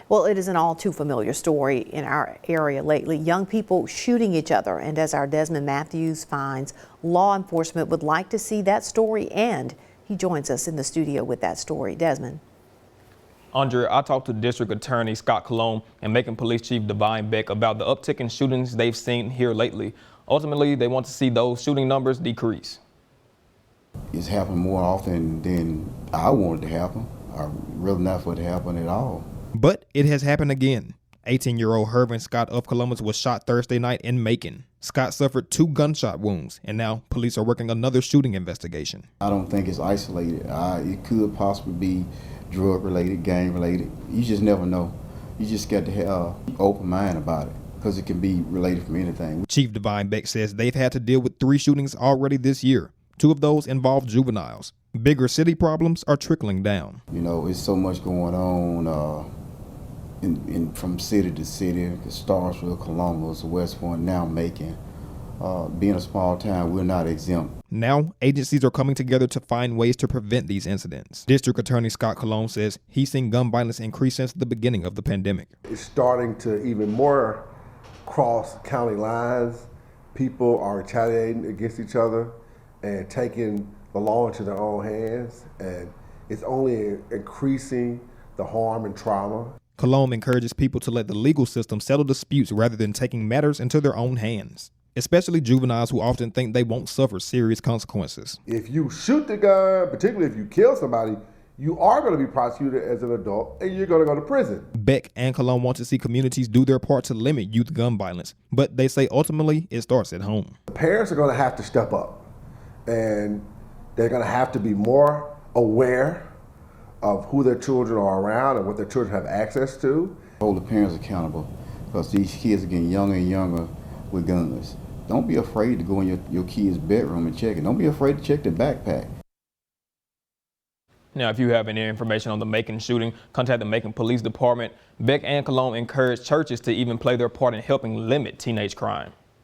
Well, it is an all too familiar story in our area lately. Young people shooting each other. And as our Desmond Matthews finds, law enforcement would like to see that story end. He joins us in the studio with that story. Desmond. Andrea, I talked to District Attorney Scott Colon and Macon Police Chief Divine Beck about the uptick in shootings they've seen here lately. Ultimately, they want to see those shooting numbers decrease. It's happened more often than I wanted to happen. I really not for it to happen at all. But it has happened again. 18-year-old Hervin Scott of Columbus was shot Thursday night in Macon. Scott suffered 2 gunshot wounds, and now police are working another shooting investigation. I don't think it's isolated. It could possibly be drug-related, gang-related. You just never know. You just got to have an open mind about it, because it can be related from anything. Chief Divine Beck says they've had to deal with 3 shootings already this year. 2 of those involve juveniles. Bigger city problems are trickling down. You know, it's so much going on from city to city. Starksville, Columbus, West Point, now Macon. Being a small town, we're not exempt. Now, agencies are coming together to find ways to prevent these incidents. District Attorney Scott Colon says he's seen gun violence increase since the beginning of the pandemic. It's starting to even more cross county lines. People are retaliating against each other and taking the law into their own hands, and it's only increasing the harm and trauma. Colon encourages people to let the legal system settle disputes rather than taking matters into their own hands, especially juveniles who often think they won't suffer serious consequences. If you shoot the gun, particularly if you kill somebody, you are going to be prosecuted as an adult and you're going to go to prison. Beck and Colon want to see communities do their part to limit youth gun violence, but they say ultimately it starts at home. The parents are going to have to step up, and they're going to have to be more aware of who their children are around and what their children have access to. Hold the parents accountable, because these kids are getting younger and younger with guns. Don't be afraid to go in your kid's bedroom and check it. Don't be afraid to check their backpack. Now, if you have any information on the Macon shooting, contact the Macon Police Department. Beck and Colon encourage churches to even play their part in helping limit teenage crime.